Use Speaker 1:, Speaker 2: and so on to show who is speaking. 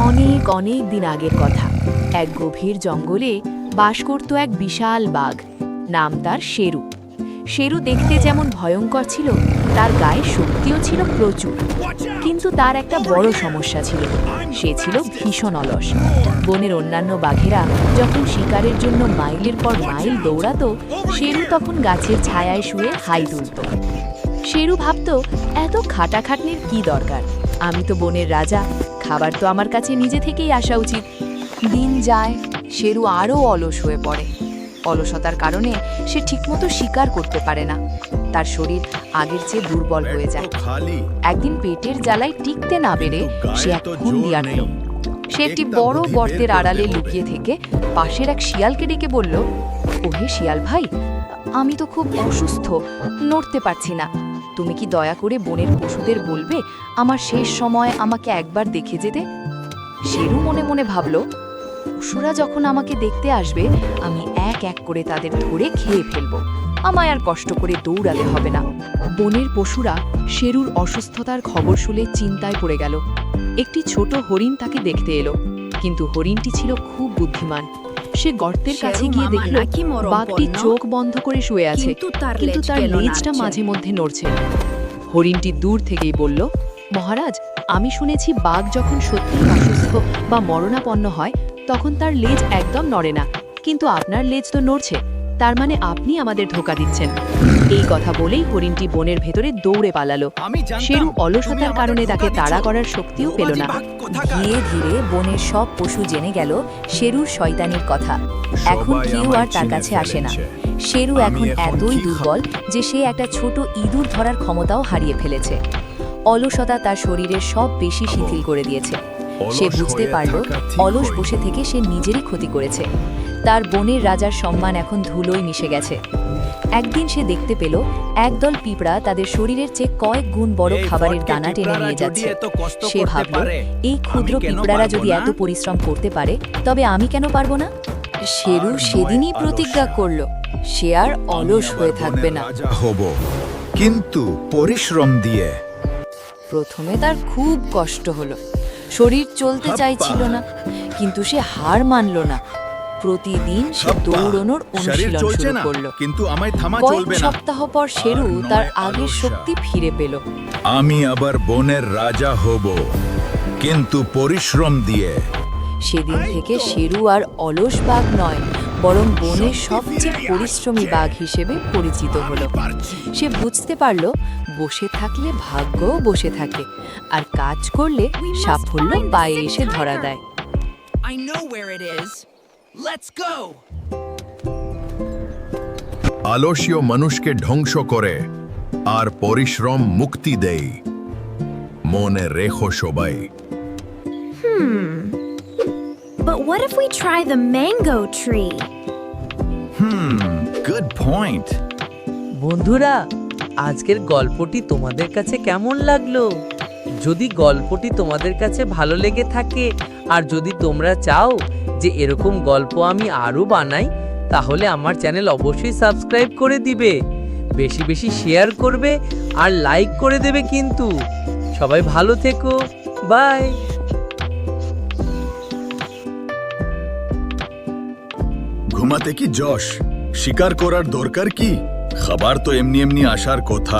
Speaker 1: অনেক অনেক দিন আগের কথা। এক গভীর জঙ্গলে বাস করত এক বিশাল বাঘ। নাম তার শেরু। শেরু দেখতে যেমন ভয়ঙ্কর ছিল, তার গায়ে শক্তিও ছিল প্রচুর। কিন্তু তার একটা বড় সমস্যা ছিল, সে ছিল ভীষণ অলস। বনের অন্যান্য বাঘেরা যখন শিকারের জন্য মাইলের পর মাইল দৌড়াতো, শেরু তখন গাছের ছায়ায় শুয়ে হাই তুলত। শেরু ভাবত, এত খাটাখাটনির কি দরকার? আমি তো বনের রাজা, খাবার তো আমার কাছে নিজে থেকেই আসা উচিত। দিন যায়, শেরু আরও অলস হয়ে পড়ে। অলসতার কারণে সে ঠিকমতো শিকার করতে পারে না। তার শরীর আগের চেয়ে দুর্বল হয়ে যায়। একদিন পেটের জ্বালায় টিকতে না পেরে সে এক খুন্দি আনল। সে একটি বড় গর্তের আড়ালে লুকিয়ে থেকে পাশের এক শিয়ালকে ডেকে বলল, ওহে শিয়াল ভাই, আমি তো খুব অসুস্থ, নড়তে পারছি না। তুমি কি দয়া করে বনের পশুদের বলবে আমার শেষ সময় আমাকে একবার দেখে যেতে? শেরু মনে মনে ভাবল, পশুরা যখন আমাকে দেখতে আসবে, আমি এক এক করে তাদের ধরে খেয়ে ফেলব। আমায় আর কষ্ট করে দৌড়াতে হবে না। বনের পশুরা শেরুর অসুস্থতার খবর শুনে চিন্তায় পড়ে গেল। একটি ছোট হরিণ তাকে দেখতে এলো, কিন্তু হরিণটি ছিল খুব বুদ্ধিমান। সে গর্তের কাছে গিয়ে দেখল বাঘটি চোখ বন্ধ করে শুয়ে আছে, কিন্তু তার লেজটা মাঝে মধ্যে নড়ছে। হরিণটি দূর থেকেই বলল, মহারাজ, আমি শুনেছি বাঘ যখন সত্যি অসুস্থ বা মরণাপন্ন হয় তখন তার লেজ একদম নড়ে না, কিন্তু আপনার লেজ তো নড়ছে, তার মানে আপনি আমাদের ধোঁকা দিচ্ছেন। এই কথা বলেই হরিণটি বনের ভেতরে দৌড়ে পালালো। শেরু অলসতার কারণে তাকে তাড়া করার শক্তিও পেল না। ধীরে ধীরে বনের সব পশু জেনে গেল শেরুর শয়তানির কথা। এখন কেউ আর তার কাছে আসে না। শেরু এখন এতই দুর্বল যে সে একটা ছোট ইঁদুর ধরার ক্ষমতাও হারিয়ে ফেলেছে। অলসতা তার শরীরের সব বেশি শিথিল করে দিয়েছে। সে বুঝতে পারল, অলস বসে থেকে সে নিজেরই ক্ষতি করেছে। তার বনের রাজার সম্মান এখন ধুলোয় মিশে গেছে। একদিন সে দেখতে পেল একদল পিঁপড়া তাদের শরীরের চেয়ে কয়েক গুণ বড় খাবারের দানা টেনে নিয়ে যাচ্ছে। সে ভাবল, এই ক্ষুদ্র পিঁপড়ারা যদি এত পরিশ্রম করতে পারে, তবে আমি কেন পারবো না? শেরু সেদিনই প্রতিজ্ঞা করল, সে আর অলস হয়ে থাকবে না।
Speaker 2: হব, কিন্তু পরিশ্রম দিয়ে।
Speaker 1: প্রথমে তার খুব কষ্ট হলো, শরীর চলতে চাইছিল না, কিন্তু সে হার মানল না। প্রতিদিন সে দৌড়ানোর অনুশীলন শুরু করলো।
Speaker 2: কিন্তু আমায় থামা
Speaker 1: কয়েক
Speaker 2: চলবে না।
Speaker 1: সপ্তাহ পর শেরু তার আগের শক্তি ফিরে পেল।
Speaker 2: আমি আবার বনের রাজা হব, কিন্তু পরিশ্রম দিয়ে।
Speaker 1: সেদিন থেকে শেরু আর অলস বাঘ নয়, বরং বনের সবচেয়ে পরিশ্রমী বাঘ হিসেবে পরিচিত হলো। সে বুঝতে পারল, বসে থাকলে ভাগ্যও বসে থাকে, আর কাজ করলে সাফল্য পায়ে এসে ধরা দেয়।
Speaker 3: I know where it is. Let's go.
Speaker 2: আলস্য মানুষকে ধ্বংস করে আর পরিশ্রম মুক্তি দেয়। মনে রেখো সবাই।
Speaker 4: But what if we try the mango tree?
Speaker 2: Good point.
Speaker 5: বন্ধুরা, আজকের গল্পটি তোমাদের কাছে কেমন লাগলো? যদি গল্পটি তোমাদের কাছে ভালো লেগে থাকে আর যদি তোমরা চাও যে এরকম গল্প আমি আরও বানাই, তাহলে আমার চ্যানেল অবশ্যই সাবস্ক্রাইব করে দিবে, বেশি বেশি শেয়ার করবে আর লাইক করে দেবে। কিন্তু সবাই ভালো থেকো, বাই।
Speaker 2: ঘুমাতে কি যশ, শিকার করার দরকার কি? খাবার তো এমনি এমনি আসার কথা।